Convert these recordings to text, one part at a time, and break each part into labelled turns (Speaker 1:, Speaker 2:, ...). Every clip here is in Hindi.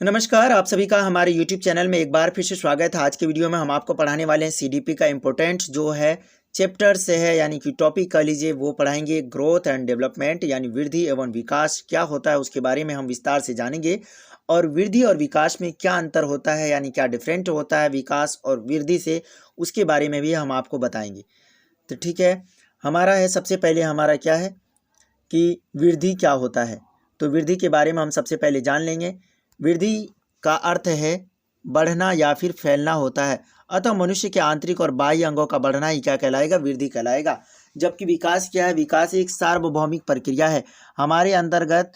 Speaker 1: नमस्कार, आप सभी का हमारे YouTube चैनल में एक बार फिर से स्वागत है। आज के वीडियो में हम आपको पढ़ाने वाले हैं सीडीपी का इम्पोर्टेंट जो है चैप्टर से है, यानी कि टॉपिक कह लीजिए, वो पढ़ाएंगे। ग्रोथ एंड डेवलपमेंट यानी वृद्धि एवं विकास क्या होता है उसके बारे में हम विस्तार से जानेंगे। और वृद्धि और विकास में क्या अंतर होता है, यानी क्या डिफरेंट होता है विकास और वृद्धि से, उसके बारे में भी हम आपको बताएंगे। तो ठीक है, हमारा है सबसे पहले हमारा क्या है कि वृद्धि क्या होता है। तो वृद्धि के बारे में हम सबसे पहले जान लेंगे। वृद्धि का अर्थ है बढ़ना या फिर फैलना होता है। अतः मनुष्य के आंतरिक और बाह्य अंगों का बढ़ना ही क्या कहलाएगा, वृद्धि कहलाएगा। जबकि विकास क्या है, विकास एक सार्वभौमिक प्रक्रिया है। हमारे अंतर्गत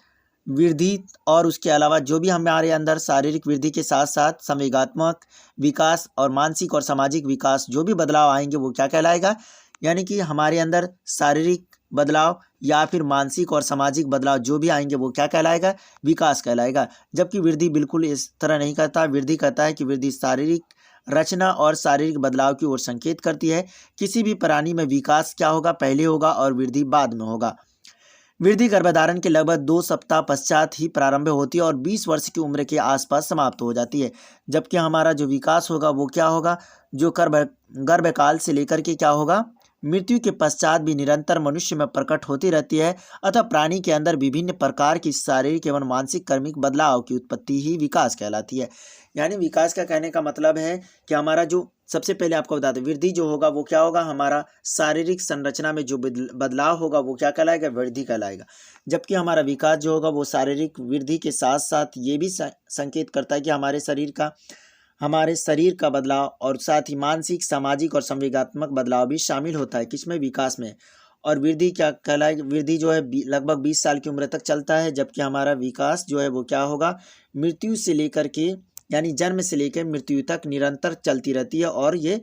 Speaker 1: वृद्धि और उसके अलावा जो भी हमारे अंदर शारीरिक वृद्धि के साथ साथ संवेगात्मक विकास और मानसिक और सामाजिक विकास जो भी बदलाव आएंगे वो क्या कहलाएगा, यानी कि हमारे अंदर शारीरिक बदलाव या फिर मानसिक और सामाजिक बदलाव जो भी आएंगे वो क्या कहलाएगा, विकास कहलाएगा। जबकि वृद्धि बिल्कुल इस तरह नहीं करता। वृद्धि कहता है कि वृद्धि शारीरिक रचना और शारीरिक बदलाव की ओर संकेत करती है। किसी भी प्राणी में विकास क्या होगा, पहले होगा और वृद्धि बाद में होगा। वृद्धि गर्भधारण के लगभग 2 सप्ताह पश्चात ही प्रारंभ होती है और 20 वर्ष की उम्र के आसपास समाप्त हो जाती है। जबकि हमारा जो विकास होगा वो क्या होगा, जो गर्भकाल से लेकर के क्या होगा, मृत्यु के पश्चात भी निरंतर मनुष्य में प्रकट होती रहती है। अतः प्राणी के अंदर विभिन्न प्रकार की शारीरिक एवं मानसिक कर्मिक बदलाव की उत्पत्ति ही विकास कहलाती है। यानी विकास का कहने का मतलब है कि हमारा जो, सबसे पहले आपको बता दें, वृद्धि जो होगा वो क्या होगा, हमारा शारीरिक संरचना में जो बदलाव होगा वो क्या कहलाएगा, वृद्धि कहलाएगा। जबकि हमारा विकास जो होगा वो शारीरिक वृद्धि के साथ साथ ये भी संकेत करता है कि हमारे शरीर का बदलाव और साथ ही मानसिक, सामाजिक और संवेगात्मक बदलाव भी शामिल होता है। किसमें, विकास में। और वृद्धि क्या कहलाएगी, वृद्धि जो है लगभग 20 साल की उम्र तक चलता है। जबकि हमारा विकास जो है वो क्या होगा, मृत्यु से लेकर के, यानी जन्म से लेकर मृत्यु तक निरंतर चलती रहती है और ये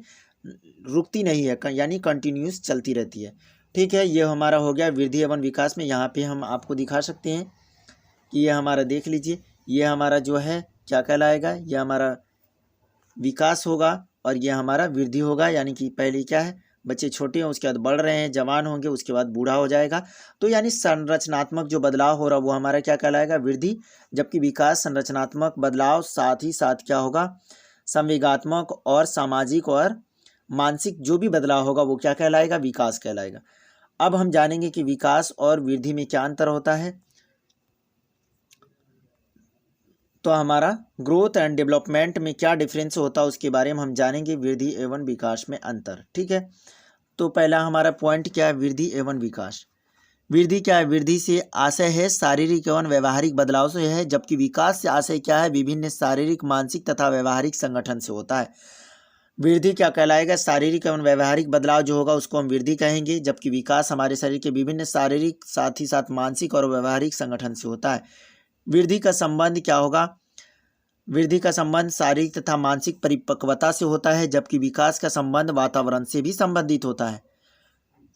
Speaker 1: रुकती नहीं है, यानी कंटिन्यूस चलती रहती है। ठीक है, ये हमारा हो गया वृद्धि एवं विकास में। यहाँ पे हम आपको दिखा सकते हैं कि ये हमारा, देख लीजिए, ये हमारा जो है क्या कहलाएगा, ये हमारा विकास होगा और ये हमारा वृद्धि होगा। यानी कि पहले क्या है, बच्चे छोटे हैं, उसके बाद बढ़ रहे हैं, जवान होंगे, उसके बाद बूढ़ा हो जाएगा। तो यानी संरचनात्मक जो बदलाव हो रहा है वो हमारा क्या कहलाएगा, वृद्धि। जबकि विकास संरचनात्मक बदलाव साथ ही साथ क्या होगा, संवेगात्मक और सामाजिक और मानसिक जो भी बदलाव होगा वो क्या कहलाएगा, विकास कहलाएगा। अब हम जानेंगे कि विकास और वृद्धि में क्या अंतर होता है। तो हमारा ग्रोथ एंड डेवलपमेंट में क्या डिफरेंस होता है उसके बारे में हम जानेंगे, वृद्धि एवं विकास में अंतर। ठीक है, तो पहला हमारा पॉइंट क्या है, वृद्धि एवं विकास। वृद्धि क्या है, वृद्धि से आशय है शारीरिक एवं व्यवहारिक बदलाव से है। जबकि विकास से आशय क्या है, विभिन्न शारीरिक, मानसिक तथा व्यवहारिक संगठन से होता है। वृद्धि क्या कहलाएगा, शारीरिक एवं व्यवहारिक बदलाव जो होगा उसको हम वृद्धि कहेंगे। जबकि विकास हमारे शरीर के विभिन्न शारीरिक, साथ ही साथ मानसिक और व्यवहारिक संगठन से होता है। वृद्धि का संबंध क्या होगा, वृद्धि का संबंध शारीरिक तथा मानसिक परिपक्वता से होता है। जबकि विकास का संबंध वातावरण से भी संबंधित होता है।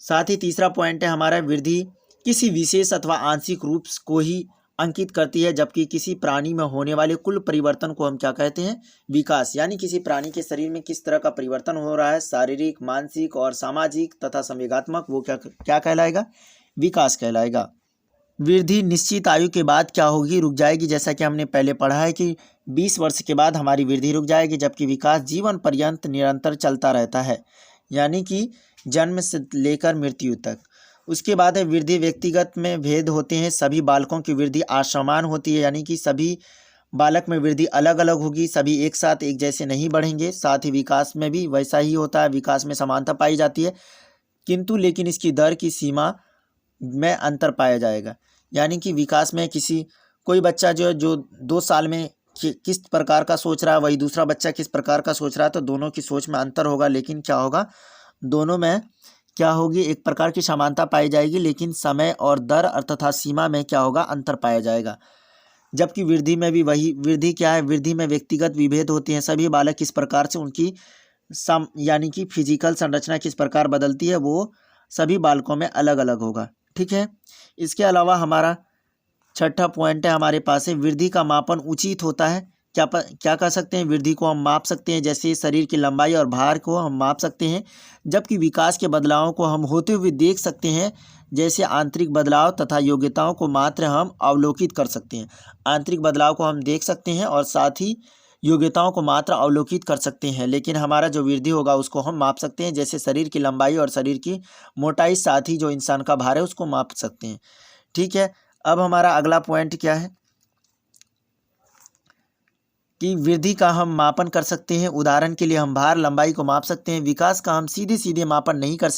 Speaker 1: साथ ही तीसरा पॉइंट है हमारा, वृद्धि किसी विशेष अथवा आंशिक रूप को ही अंकित करती है। जबकि किसी प्राणी में होने वाले कुल परिवर्तन को हम क्या कहते हैं, विकास। यानी किसी प्राणी के शरीर में किस तरह का परिवर्तन हो रहा है, शारीरिक, मानसिक और सामाजिक तथा संवेगात्मक, वो क्या कहलाएगा, विकास कहलाएगा। वृद्धि निश्चित आयु के बाद क्या होगी, रुक जाएगी। जैसा कि हमने पहले पढ़ा है कि 20 वर्ष के बाद हमारी वृद्धि रुक जाएगी। जबकि विकास जीवन पर्यंत निरंतर चलता रहता है, यानी कि जन्म से लेकर मृत्यु तक। उसके बाद है वृद्धि व्यक्तिगत में भेद होते हैं। सभी बालकों की वृद्धि असमान होती है, यानी कि सभी बालक में वृद्धि अलग अलग होगी, सभी एक साथ एक जैसे नहीं बढ़ेंगे। साथ ही विकास में भी वैसा ही होता है, विकास में समानता पाई जाती है, किंतु लेकिन इसकी दर की सीमा में अंतर पाया जाएगा। यानी कि विकास में कोई बच्चा जो 2 साल में किस प्रकार का सोच रहा है, वही दूसरा बच्चा किस प्रकार का सोच रहा है, तो दोनों की सोच में अंतर होगा। लेकिन क्या होगा, दोनों में क्या होगी, एक प्रकार की समानता पाई जाएगी, लेकिन समय और दर तथा सीमा में क्या होगा, अंतर पाया जाएगा। जबकि वृद्धि में भी वही, वृद्धि क्या है, वृद्धि में व्यक्तिगत विभेद होते हैं। सभी बालक किस प्रकार से उनकी यानी कि फिजिकल संरचना किस प्रकार बदलती है वो सभी बालकों में अलग अलग होगा। ठीक है, इसके अलावा हमारा छठा पॉइंट है हमारे पास है, वृद्धि का मापन उचित होता है। क्या कर सकते हैं, वृद्धि को हम माप सकते हैं, जैसे शरीर की लंबाई और भार को हम माप सकते हैं, जबकि विकास के बदलावों को हम होते हुए देख सकते हैं, जैसे आंतरिक बदलाव तथा योग्यताओं को मात्र हम अवलोकित कर सकते हैं। आंतरिक बदलाव को हम देख सकते हैं और साथ ही योग्यताओं को मात्र अवलोकित कर सकते हैं, लेकिन हमारा जो वृद्धि होगा उसको हम माप सकते हैं, जैसे शरीर की लंबाई और शरीर की मोटाई, साथ ही जो इंसान का भार है उसको माप सकते हैं। ठीक है, अब हमारा अगला पॉइंट क्या है कि वृद्धि का हम मापन कर सकते हैं। उदाहरण के लिए हम भार, लंबाई को माप सकते हैं। विकास का हम सीधे सीधे मापन नहीं कर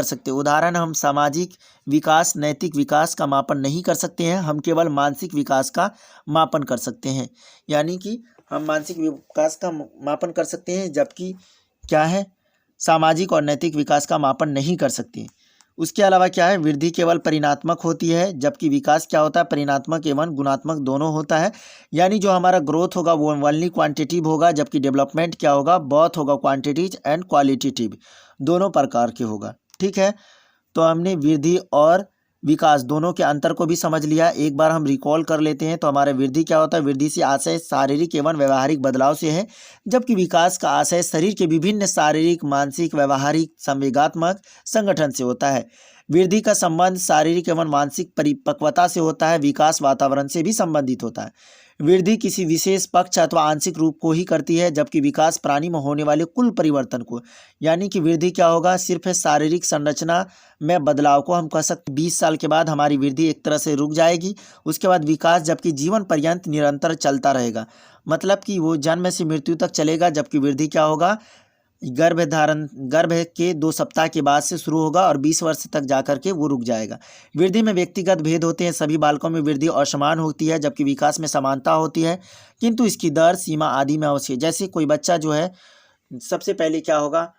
Speaker 1: सकते। उदाहरण, हम सामाजिक विकास, नैतिक विकास का मापन नहीं कर सकते हैं, हम केवल मानसिक विकास का मापन कर सकते हैं। यानी कि हम मानसिक विकास का मापन कर सकते हैं, जबकि क्या है, सामाजिक और नैतिक विकास का मापन नहीं कर सकते। उसके अलावा क्या है, वृद्धि केवल परिणात्मक होती है, जबकि विकास क्या होता है, परिणात्मक एवं गुणात्मक दोनों होता है। यानी जो हमारा ग्रोथ होगा वो ओनली क्वांटिटिव होगा, जबकि डेवलपमेंट क्या होगा, बोथ होगा, क्वांटिटीज एंड क्वालिटेटिव, दोनों प्रकार के होगा। ठीक है, तो हमने वृद्धि और विकास दोनों के अंतर को भी समझ लिया। एक बार हम रिकॉल कर लेते हैं। तो हमारा वृद्धि क्या होता है, वृद्धि से आशय शारीरिक एवं व्यवहारिक बदलाव से है, जबकि विकास का आशय शरीर के विभिन्न शारीरिक, मानसिक, व्यवहारिक, संवेगात्मक संगठन से होता है। वृद्धि का संबंध शारीरिक एवं मानसिक परिपक्वता से होता है, विकास वातावरण से भी संबंधित होता है। वृद्धि किसी विशेष पक्ष अथवा आंशिक रूप को ही करती है, जबकि विकास प्राणी में होने वाले कुल परिवर्तन को। यानी कि वृद्धि क्या होगा, सिर्फ शारीरिक संरचना में बदलाव को हम कह सकते। 20 साल के बाद हमारी वृद्धि एक तरह से रुक जाएगी, उसके बाद विकास जबकि जीवन पर्यंत निरंतर चलता रहेगा। मतलब कि वो जन्म से मृत्यु तक चलेगा, जबकि वृद्धि क्या होगा, गर्भ के 2 सप्ताह के बाद से शुरू होगा और 20 वर्ष तक जाकर के वो रुक जाएगा। वृद्धि में व्यक्तिगत भेद होते हैं, सभी बालकों में वृद्धि असमान होती है, जबकि विकास में समानता होती है, किंतु इसकी दर, सीमा आदि में अवश्य। जैसे कोई बच्चा जो है सबसे पहले क्या होगा,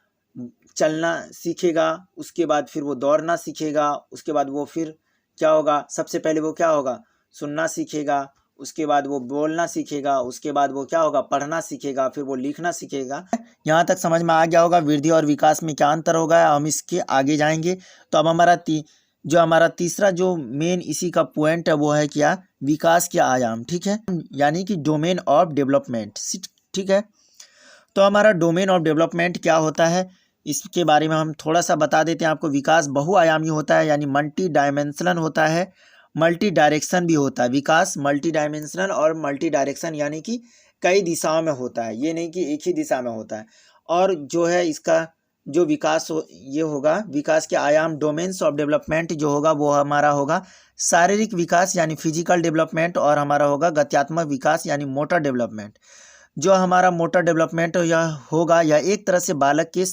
Speaker 1: चलना सीखेगा, उसके बाद फिर वो दौड़ना सीखेगा, उसके बाद वो फिर क्या होगा, सबसे पहले वो क्या होगा, सुनना सीखेगा, उसके बाद वो बोलना सीखेगा, उसके बाद वो क्या होगा, पढ़ना सीखेगा, फिर वो लिखना सीखेगा। यहाँ तक समझ में आ गया होगा वृद्धि और विकास में क्या अंतर होगा। हम इसके आगे जाएंगे। तो अब हमारा तीसरा जो मेन इसी का पॉइंट है वो है क्या, विकास के आयाम। ठीक है, यानी कि डोमेन ऑफ डेवलपमेंट। ठीक है, तो हमारा डोमेन ऑफ डेवलपमेंट क्या होता है, इसके बारे में हम थोड़ा सा बता देते हैं आपको। विकास बहुआयामी होता है, यानी मल्टी डायमेंशनल होता है, मल्टी डायरेक्शन भी होता है। विकास मल्टी डायमेंशनल और मल्टी डायरेक्शन यानी कि कई दिशाओं में होता है, ये नहीं कि एक ही दिशा में होता है। और जो है इसका जो विकास ये होगा, विकास के आयाम, डोमेन्स ऑफ डेवलपमेंट जो होगा वो हमारा होगा शारीरिक विकास यानी फिजिकल डेवलपमेंट, और हमारा होगा गत्यात्मक विकास यानी मोटर डेवलपमेंट। जो हमारा मोटर डेवलपमेंट होगा यह एक तरह से बालक के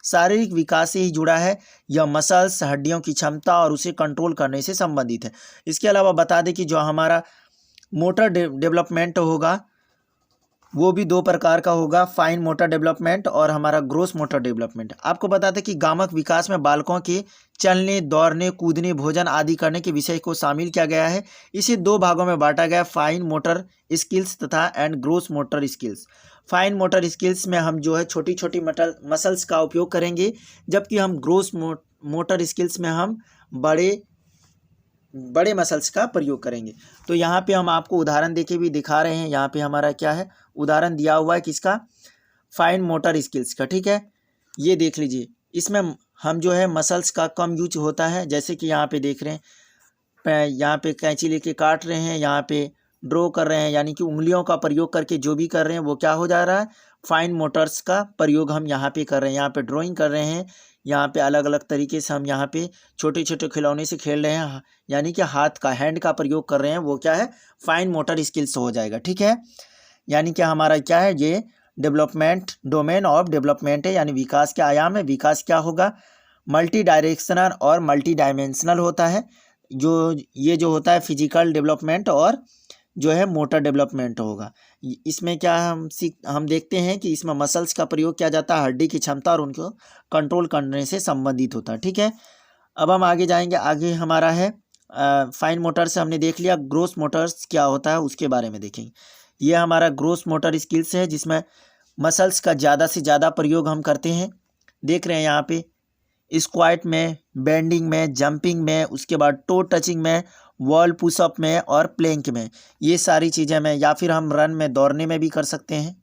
Speaker 1: शारीरिक विकास से ही जुड़ा है। यह मसल्स, हड्डियों की क्षमता और उसे कंट्रोल करने से संबंधित है। इसके अलावा बता दें कि जो हमारा मोटर डेवलपमेंट होगा वो भी 2 प्रकार का होगा, फाइन मोटर डेवलपमेंट और हमारा ग्रोस मोटर डेवलपमेंट। आपको बता दें कि गामक विकास में बालकों के चलने, दौड़ने, कूदने, भोजन आदि करने के विषय को शामिल किया गया है। इसे 2 भागों में बांटा गया, फाइन मोटर स्किल्स तथा and gross motor skills. Fine motor skills में हम जो है छोटी छोटी मसल्स का उपयोग करेंगे, जबकि हम ग्रोस मोटर स्किल्स में हम बड़े मसल्स का प्रयोग करेंगे। तो यहाँ पे हम आपको उदाहरण देके भी दिखा रहे हैं। यहाँ पे हमारा क्या है, उदाहरण दिया हुआ है किसका, फाइन मोटर स्किल्स का। ठीक है, ये देख लीजिए, इसमें हम जो है मसल्स का कम यूज होता है। जैसे कि यहाँ पे देख रहे हैं, यहाँ पे कैंची लेके काट रहे हैं, यहाँ पे ड्रॉ कर रहे हैं, यानी कि उंगलियों का प्रयोग करके जो भी कर रहे हैं वो क्या हो जा रहा है, फाइन मोटर्स का प्रयोग हम यहाँ पे कर रहे हैं। यहाँ पे ड्राइंग कर रहे हैं, यहाँ पे अलग अलग तरीके से हम यहाँ पे छोटे छोटे खिलौने से खेल रहे हैं, यानी कि हाथ का, हैंड का प्रयोग कर रहे हैं, वो क्या है, फाइन मोटर स्किल्स हो जाएगा। ठीक है, यानी कि हमारा क्या है, ये डेवलपमेंट, डोमेन ऑफ डेवलपमेंट है, यानी विकास के आयाम है। विकास क्या होगा, मल्टी डायरेक्शनल और मल्टी डायमेंशनल होता है। ये जो होता है फिजिकल डेवलपमेंट और जो है मोटर डेवलपमेंट होगा। इसमें क्या हम देखते हैं कि इसमें मसल्स का प्रयोग किया जाता है, हड्डी की क्षमता और उनको कंट्रोल करने से संबंधित होता है। ठीक है, अब हम आगे जाएंगे। आगे हमारा है फाइन मोटर से हमने देख लिया, ग्रोस मोटर्स क्या होता है उसके बारे में देखेंगे। ये हमारा ग्रोस मोटर स्किल्स है, जिसमें मसल्स का ज़्यादा से ज़्यादा प्रयोग हम करते हैं। देख रहे हैं यहाँ पे, स्क्वाट में, बेंडिंग में, जंपिंग में, उसके बाद टो टचिंग में, वॉल पुशअप में और प्लैंक में, ये सारी चीज़ें में, या फिर हम रन में दौड़ने में भी कर सकते हैं,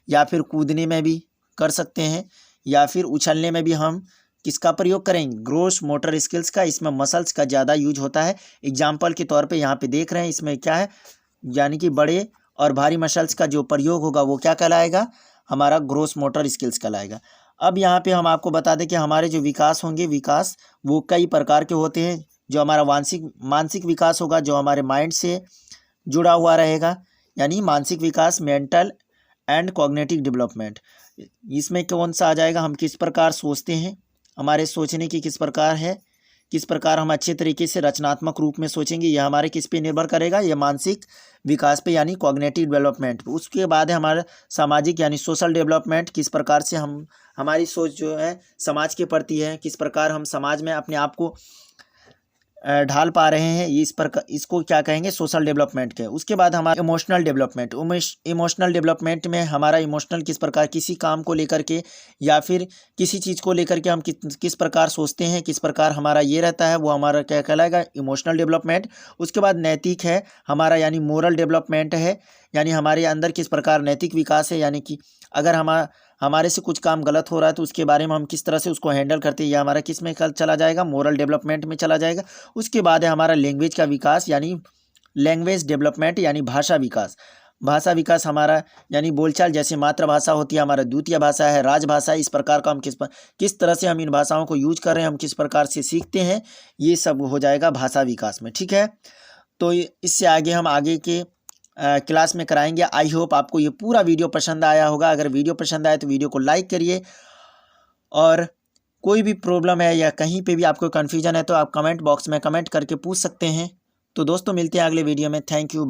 Speaker 1: या फिर कूदने में भी कर सकते हैं, या फिर उछलने में भी हम किसका प्रयोग करेंगे, ग्रॉस मोटर स्किल्स का। इसमें मसल्स का ज़्यादा यूज होता है। एग्जाम्पल के तौर पे यहाँ पे देख रहे हैं, इसमें क्या है, यानी कि बड़े और भारी मसल्स का जो प्रयोग होगा वो क्या कहलाएगा, हमारा ग्रॉस मोटर स्किल्स कहलाएगा। अब यहाँ पे हम आपको बता दें कि हमारे जो विकास होंगे, विकास वो कई प्रकार के होते हैं। जो हमारा मानसिक विकास होगा, जो हमारे माइंड से जुड़ा हुआ रहेगा, यानी मानसिक विकास, मेंटल एंड कॉग्निटिव डेवलपमेंट। इसमें कौन सा आ जाएगा, हम किस प्रकार सोचते हैं, हमारे सोचने की किस प्रकार है, किस प्रकार हम अच्छे तरीके से रचनात्मक रूप में सोचेंगे, यह हमारे किस पे निर्भर करेगा, यह मानसिक विकास पे, यानी कॉग्निटिव डेवलपमेंट। उसके बाद है हमारा सामाजिक यानी सोशल डेवलपमेंट, किस प्रकार से हम, हमारी सोच जो है समाज के प्रति है, किस प्रकार हम समाज में अपने आप को ढाल पा रहे हैं, इस प्रकार इसको क्या कहेंगे, सोशल डेवलपमेंट के। उसके बाद हमारा इमोशनल डेवलपमेंट। इमोशनल डेवलपमेंट में हमारा इमोशनल किस प्रकार, किसी काम को लेकर के या फिर किसी चीज़ को लेकर के हम किस प्रकार सोचते हैं, किस प्रकार हमारा ये रहता है, वो हमारा क्या कहलाएगा, इमोशनल डेवलपमेंट। उसके बाद नैतिक है हमारा, यानी मोरल डेवलपमेंट है, यानी हमारे अंदर किस प्रकार नैतिक विकास है, यानी कि अगर हमारे से कुछ काम गलत हो रहा है तो उसके बारे में हम किस तरह से उसको हैंडल करते हैं, यह हमारा किस में चला जाएगा, मोरल डेवलपमेंट में चला जाएगा। उसके बाद है हमारा लैंग्वेज का विकास, यानी लैंग्वेज डेवलपमेंट, यानी भाषा विकास। भाषा विकास हमारा, यानी बोलचाल, जैसे मातृभाषा होती है, हमारा द्वितीय भाषा है, राजभाषा, इस प्रकार का हम किस तरह से हम इन भाषाओं को यूज कर रहे हैं, हम किस प्रकार से सीखते हैं, ये सब हो जाएगा भाषा विकास में। ठीक है, तो इससे आगे हम आगे के क्लास में कराएंगे। आई होप आपको ये पूरा वीडियो पसंद आया होगा। अगर वीडियो पसंद आए तो वीडियो को लाइक करिए, और कोई भी प्रॉब्लम है या कहीं पे भी आपको कन्फ्यूजन है तो आप कमेंट बॉक्स में कमेंट करके पूछ सकते हैं। तो दोस्तों मिलते हैं अगले वीडियो में। Thank you.